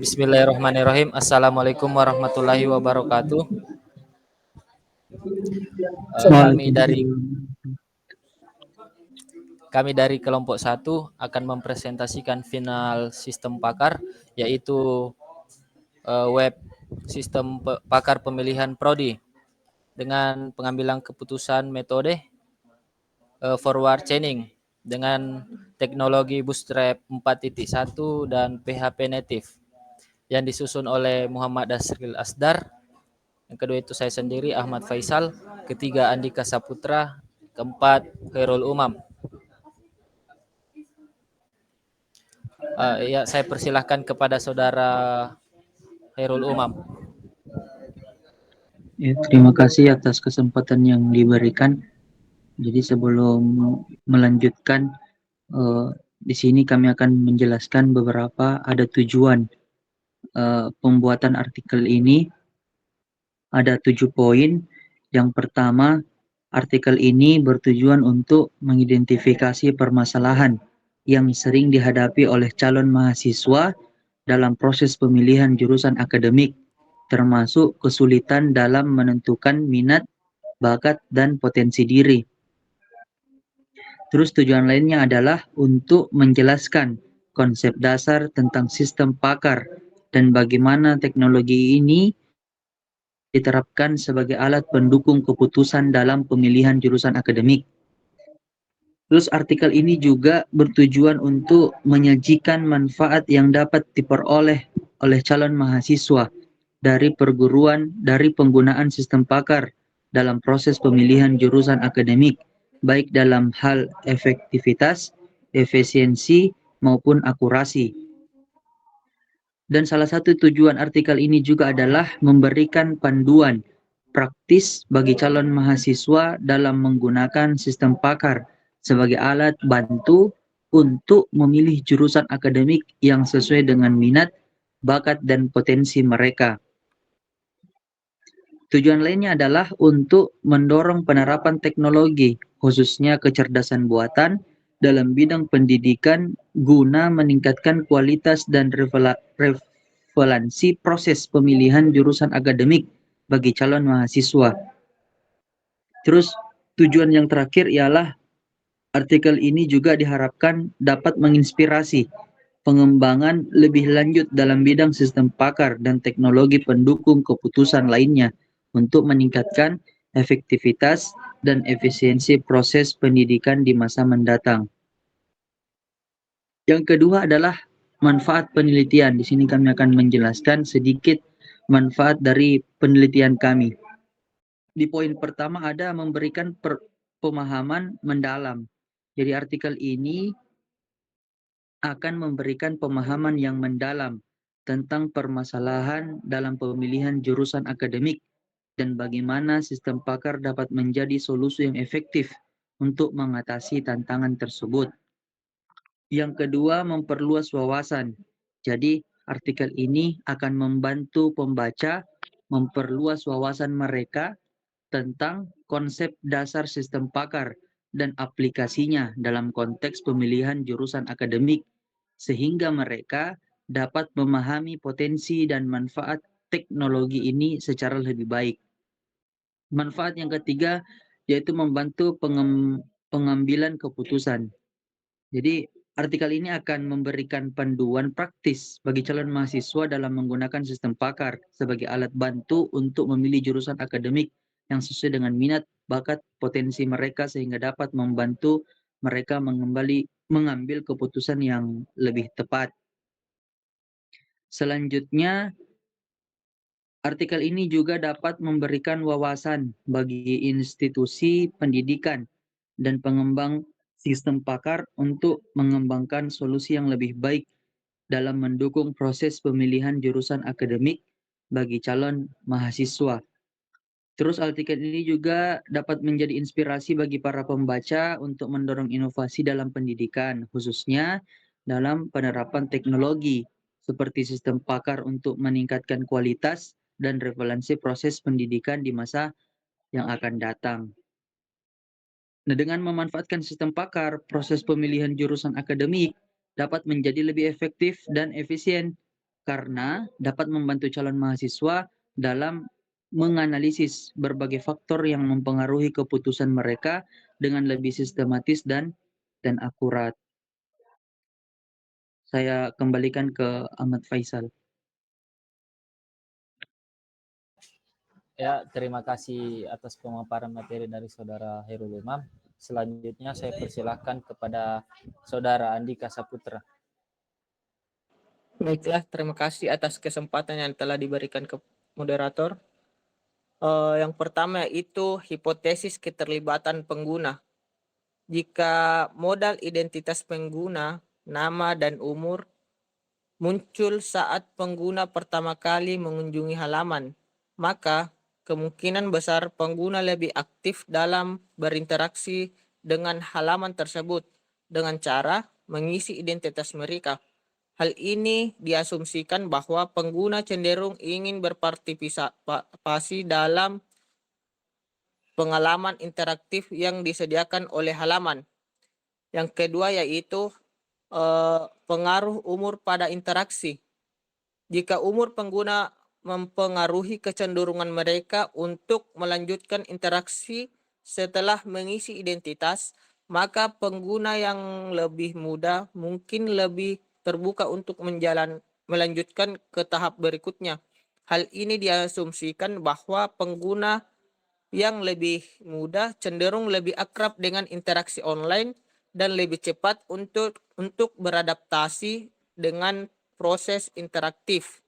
Bismillahirrahmanirrahim. Assalamualaikum warahmatullahi wabarakatuh. Kami dari Waalaikumsalam. kelompok 1 akan mempresentasikan final sistem pakar, yaitu web sistem pakar pemilihan prodi dengan pengambilan keputusan metode forward chaining dengan teknologi Bootstrap 4.1 dan PHP native yang disusun oleh Muhammad Dasril Asdar. Yang kedua itu saya sendiri, Ahmad Faisal. Ketiga, Andika Saputra. Keempat, Khairul Umam. Ya, saya persilahkan kepada saudara Khairul Umam. Ya, terima kasih atas kesempatan yang diberikan. Jadi sebelum melanjutkan, di sini kami akan menjelaskan beberapa ada tujuan pembuatan artikel ini. Ada 7 poin. Yang pertama, artikel ini bertujuan untuk mengidentifikasi permasalahan yang sering dihadapi oleh calon mahasiswa dalam proses pemilihan jurusan akademik, termasuk kesulitan dalam menentukan minat, bakat, dan potensi diri. Terus tujuan lainnya adalah untuk menjelaskan konsep dasar tentang sistem pakar dan bagaimana teknologi ini diterapkan sebagai alat pendukung keputusan dalam pemilihan jurusan akademik. Terus artikel ini juga bertujuan untuk menyajikan manfaat yang dapat diperoleh oleh calon mahasiswa dari penggunaan sistem pakar dalam proses pemilihan jurusan akademik, baik dalam hal efektivitas, efisiensi, maupun akurasi. Dan salah satu tujuan artikel ini juga adalah memberikan panduan praktis bagi calon mahasiswa dalam menggunakan sistem pakar sebagai alat bantu untuk memilih jurusan akademik yang sesuai dengan minat, bakat, dan potensi mereka. Tujuan lainnya adalah untuk mendorong penerapan teknologi, khususnya kecerdasan buatan, dalam bidang pendidikan guna meningkatkan kualitas dan relevansi proses pemilihan jurusan akademik bagi calon mahasiswa. Terus tujuan yang terakhir ialah artikel ini juga diharapkan dapat menginspirasi pengembangan lebih lanjut dalam bidang sistem pakar dan teknologi pendukung keputusan lainnya untuk meningkatkan efektivitas dan efisiensi proses pendidikan di masa mendatang. Yang kedua adalah manfaat penelitian. Di sini kami akan menjelaskan sedikit manfaat dari penelitian kami. Di poin pertama ada memberikan pemahaman mendalam. Jadi artikel ini akan memberikan pemahaman yang mendalam tentang permasalahan dalam pemilihan jurusan akademik dan bagaimana sistem pakar dapat menjadi solusi yang efektif untuk mengatasi tantangan tersebut. Yang kedua, memperluas wawasan. Jadi, artikel ini akan membantu pembaca memperluas wawasan mereka tentang konsep dasar sistem pakar dan aplikasinya dalam konteks pemilihan jurusan akademik, sehingga mereka dapat memahami potensi dan manfaat teknologi ini secara lebih baik. Manfaat yang ketiga yaitu membantu pengambilan keputusan. Jadi, artikel ini akan memberikan panduan praktis bagi calon mahasiswa dalam menggunakan sistem pakar sebagai alat bantu untuk memilih jurusan akademik yang sesuai dengan minat, bakat, potensi mereka sehingga dapat membantu mereka mengambil keputusan yang lebih tepat. Selanjutnya, artikel ini juga dapat memberikan wawasan bagi institusi pendidikan dan pengembang sistem pakar untuk mengembangkan solusi yang lebih baik dalam mendukung proses pemilihan jurusan akademik bagi calon mahasiswa. Terus artikel ini juga dapat menjadi inspirasi bagi para pembaca untuk mendorong inovasi dalam pendidikan, khususnya dalam penerapan teknologi seperti sistem pakar untuk meningkatkan kualitas dan relevansi proses pendidikan di masa yang akan datang. Nah, dengan memanfaatkan sistem pakar, proses pemilihan jurusan akademik dapat menjadi lebih efektif dan efisien karena dapat membantu calon mahasiswa dalam menganalisis berbagai faktor yang mempengaruhi keputusan mereka dengan lebih sistematis dan akurat. Saya kembalikan ke Ahmad Faisal. Ya, terima kasih atas pemaparan materi dari Saudara Hairul Umam. Selanjutnya saya persilahkan kepada Saudara Andika Saputra. Baiklah, terima kasih atas kesempatan yang telah diberikan ke moderator. Yang pertama yaitu hipotesis keterlibatan pengguna. Jika modal identitas pengguna, nama dan umur muncul saat pengguna pertama kali mengunjungi halaman, maka kemungkinan besar pengguna lebih aktif dalam berinteraksi dengan halaman tersebut dengan cara mengisi identitas mereka. Hal ini diasumsikan bahwa pengguna cenderung ingin berpartisipasi dalam pengalaman interaktif yang disediakan oleh halaman. Yang kedua yaitu pengaruh umur pada interaksi. Jika umur pengguna mempengaruhi kecenderungan mereka untuk melanjutkan interaksi setelah mengisi identitas, maka pengguna yang lebih muda mungkin lebih terbuka untuk melanjutkan ke tahap berikutnya. Hal ini diasumsikan bahwa pengguna yang lebih muda cenderung lebih akrab dengan interaksi online dan lebih cepat untuk beradaptasi dengan proses interaktif.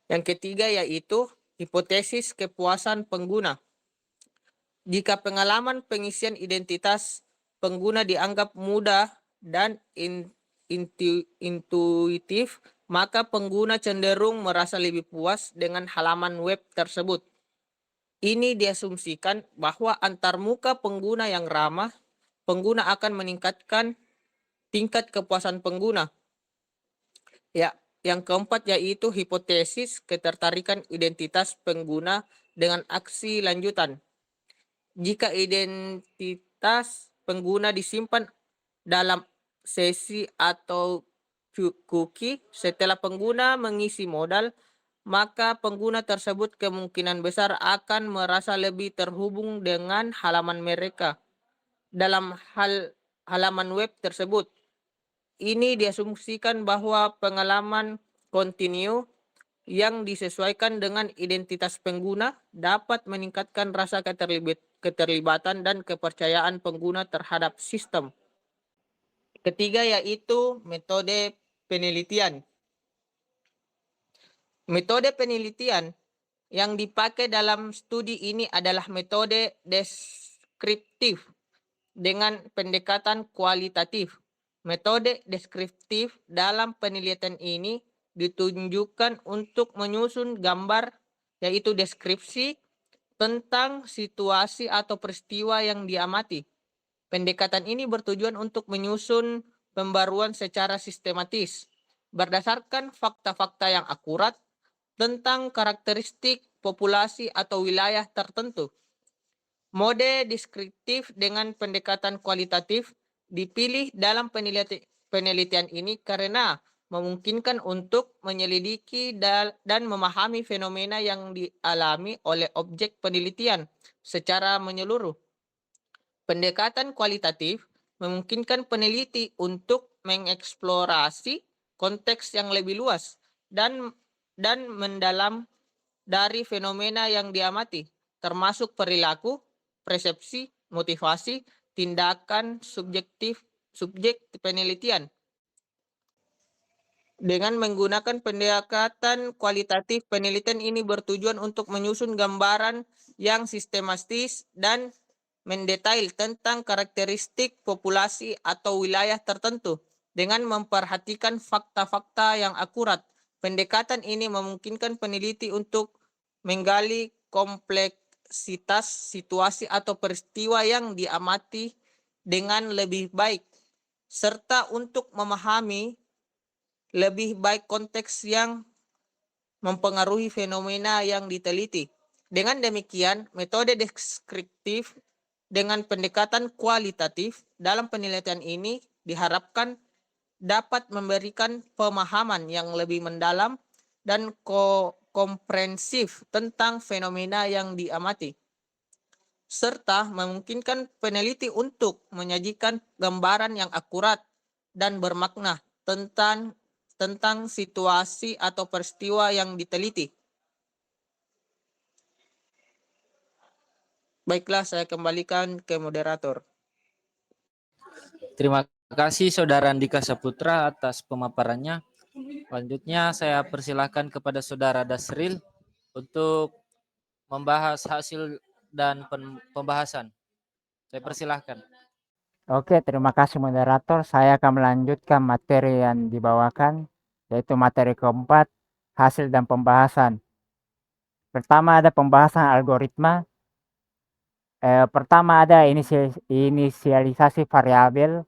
Yang ketiga yaitu hipotesis kepuasan pengguna. Jika pengalaman pengisian identitas pengguna dianggap mudah dan intuitif, maka pengguna cenderung merasa lebih puas dengan halaman web tersebut. Ini diasumsikan bahwa antarmuka pengguna yang ramah, pengguna akan meningkatkan tingkat kepuasan pengguna. Ya, yang keempat yaitu hipotesis ketertarikan identitas pengguna dengan aksi lanjutan. Jika identitas pengguna disimpan dalam sesi atau cookie setelah pengguna mengisi modal, maka pengguna tersebut kemungkinan besar akan merasa lebih terhubung dengan halaman mereka dalam halaman web tersebut. Ini diasumsikan bahwa pengalaman kontinu yang disesuaikan dengan identitas pengguna dapat meningkatkan rasa keterlibatan dan kepercayaan pengguna terhadap sistem. Ketiga yaitu metode penelitian. Metode penelitian yang dipakai dalam studi ini adalah metode deskriptif dengan pendekatan kualitatif. Metode deskriptif dalam penelitian ini ditunjukkan untuk menyusun gambar, yaitu deskripsi tentang situasi atau peristiwa yang diamati. Pendekatan ini bertujuan untuk menyusun pembaruan secara sistematis, berdasarkan fakta-fakta yang akurat tentang karakteristik populasi atau wilayah tertentu. Mode deskriptif dengan pendekatan kualitatif dipilih dalam penelitian ini karena memungkinkan untuk menyelidiki dan memahami fenomena yang dialami oleh objek penelitian secara menyeluruh. Pendekatan kualitatif memungkinkan peneliti untuk mengeksplorasi konteks yang lebih luas dan mendalam dari fenomena yang diamati, termasuk perilaku, persepsi, motivasi, tindakan subjek penelitian. Dengan menggunakan pendekatan kualitatif, penelitian ini bertujuan untuk menyusun gambaran yang sistematis dan mendetail tentang karakteristik populasi atau wilayah tertentu dengan memperhatikan fakta-fakta yang akurat. Pendekatan ini memungkinkan peneliti untuk menggali kompleksitas situasi atau peristiwa yang diamati dengan lebih baik, serta untuk memahami lebih baik konteks yang mempengaruhi fenomena yang diteliti. Dengan demikian, metode deskriptif dengan pendekatan kualitatif dalam penelitian ini diharapkan dapat memberikan pemahaman yang lebih mendalam dan komprehensif tentang fenomena yang diamati, serta memungkinkan peneliti untuk menyajikan gambaran yang akurat dan bermakna tentang situasi atau peristiwa yang diteliti. Baiklah, saya kembalikan ke moderator. Terima kasih Saudara Andika Saputra atas pemaparannya. Selanjutnya saya persilahkan kepada Saudara Dasril untuk membahas hasil dan pembahasan. Saya persilahkan. Oke, terima kasih moderator. Saya akan melanjutkan materi yang dibawakan, yaitu materi keempat, hasil dan pembahasan. Pertama ada pembahasan algoritma. Pertama ada inisialisasi variabel.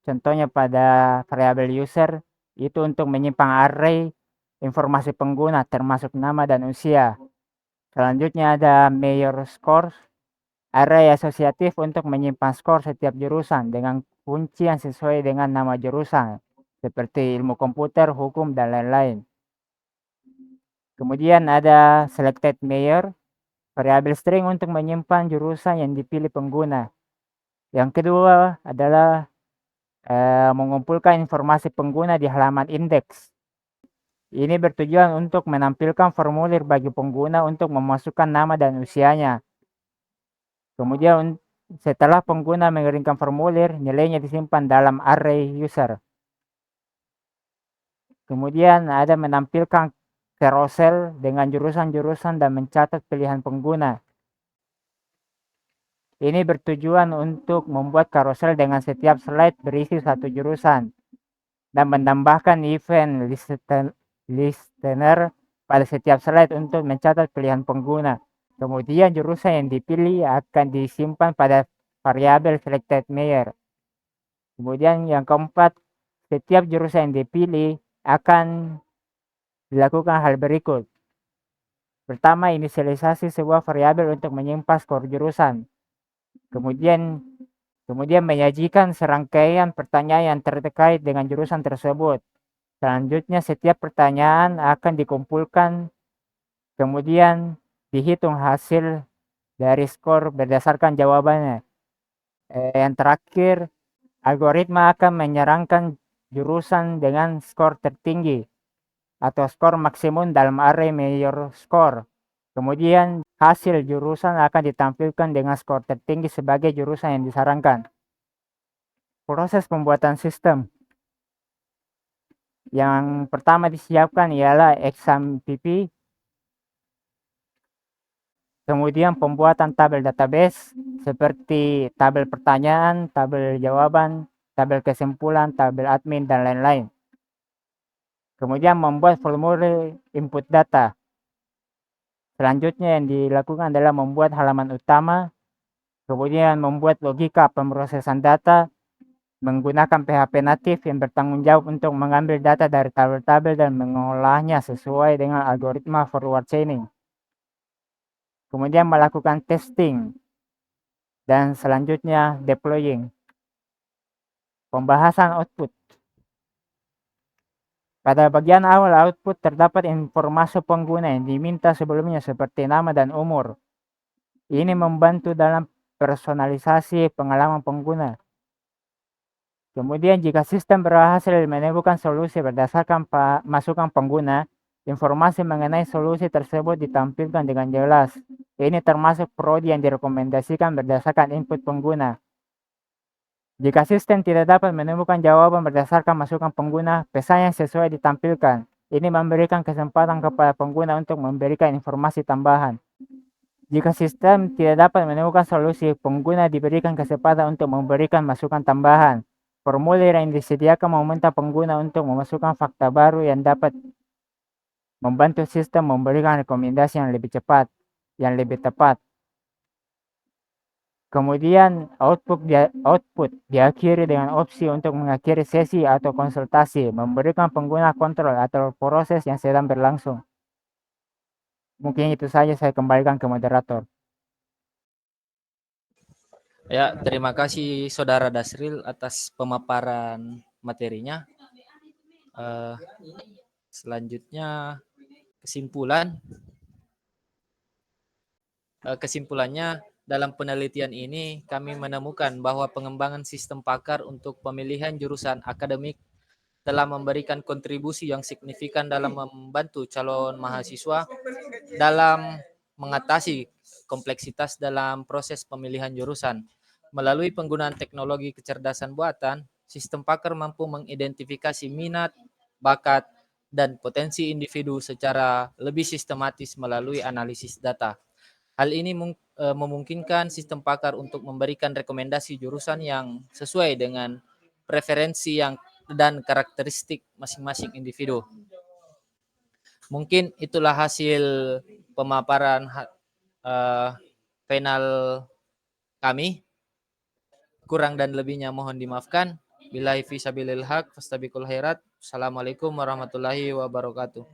Contohnya pada variabel user, itu untuk menyimpan array informasi pengguna termasuk nama dan usia. Selanjutnya ada major scores. Array asosiatif untuk menyimpan skor setiap jurusan dengan kunci yang sesuai dengan nama jurusan, seperti ilmu komputer, hukum, dan lain-lain. Kemudian ada selected major, variabel string untuk menyimpan jurusan yang dipilih pengguna. Yang kedua adalah mengumpulkan informasi pengguna di halaman indeks. Ini bertujuan untuk menampilkan formulir bagi pengguna untuk memasukkan nama dan usianya. Kemudian setelah pengguna mengirimkan formulir, nilainya disimpan dalam array user. Kemudian ada menampilkan carousel dengan jurusan-jurusan dan mencatat pilihan pengguna. Ini bertujuan untuk membuat carousel dengan setiap slide berisi satu jurusan dan menambahkan event listener pada setiap slide untuk mencatat pilihan pengguna. Kemudian jurusan yang dipilih akan disimpan pada variabel selected major. Kemudian yang keempat, setiap jurusan yang dipilih akan dilakukan hal berikut. Pertama, inisialisasi sebuah variabel untuk menyimpan skor jurusan. Kemudian menyajikan serangkaian pertanyaan yang terkait dengan jurusan tersebut. Selanjutnya, setiap pertanyaan akan dikumpulkan, kemudian dihitung hasil dari skor berdasarkan jawabannya. Yang terakhir, algoritma akan menyerangkan jurusan dengan skor tertinggi atau skor maksimum dalam array major score. Kemudian hasil jurusan akan ditampilkan dengan skor tertinggi sebagai jurusan yang disarankan. Proses pembuatan sistem. Yang pertama disiapkan ialah exam PP. Kemudian pembuatan tabel database seperti tabel pertanyaan, tabel jawaban, tabel kesimpulan, tabel admin, dan lain-lain. Kemudian membuat formulir input data. Selanjutnya yang dilakukan adalah membuat halaman utama, kemudian membuat logika pemrosesan data menggunakan PHP natif yang bertanggung jawab untuk mengambil data dari tabel-tabel dan mengolahnya sesuai dengan algoritma forward chaining. Kemudian melakukan testing, dan selanjutnya deploying. Pembahasan output. Pada bagian awal output terdapat informasi pengguna yang diminta sebelumnya seperti nama dan umur. Ini membantu dalam personalisasi pengalaman pengguna. Kemudian jika sistem berhasil menemukan solusi berdasarkan masukan pengguna, informasi mengenai solusi tersebut ditampilkan dengan jelas. Ini termasuk prodi yang direkomendasikan berdasarkan input pengguna. Jika sistem tidak dapat menemukan jawaban berdasarkan masukan pengguna, pesan yang sesuai ditampilkan. Ini memberikan kesempatan kepada pengguna untuk memberikan informasi tambahan. Jika sistem tidak dapat menemukan solusi, pengguna diberikan kesempatan untuk memberikan masukan tambahan. Formulir yang disediakan meminta pengguna untuk memasukkan fakta baru yang dapat membantu sistem memberikan rekomendasi yang lebih cepat, yang lebih tepat. Kemudian output diakhiri dengan opsi untuk mengakhiri sesi atau konsultasi, memberikan pengguna kontrol atau proses yang sedang berlangsung. Mungkin itu saja, saya kembalikan ke moderator. Ya, terima kasih Saudara Dasril atas pemaparan materinya. Selanjutnya Kesimpulannya, dalam penelitian ini kami menemukan bahwa pengembangan sistem pakar untuk pemilihan jurusan akademik telah memberikan kontribusi yang signifikan dalam membantu calon mahasiswa dalam mengatasi kompleksitas dalam proses pemilihan jurusan. Melalui penggunaan teknologi kecerdasan buatan, sistem pakar mampu mengidentifikasi minat, bakat, dan potensi individu secara lebih sistematis melalui analisis data. Hal ini memungkinkan sistem pakar untuk memberikan rekomendasi jurusan yang sesuai dengan preferensi dan karakteristik masing-masing individu. Mungkin itulah hasil pemaparan panel kami. Kurang dan lebihnya mohon dimaafkan. Billahi fi sabilil haq, fastabiqul khairat. Assalamualaikum warahmatullahi wabarakatuh.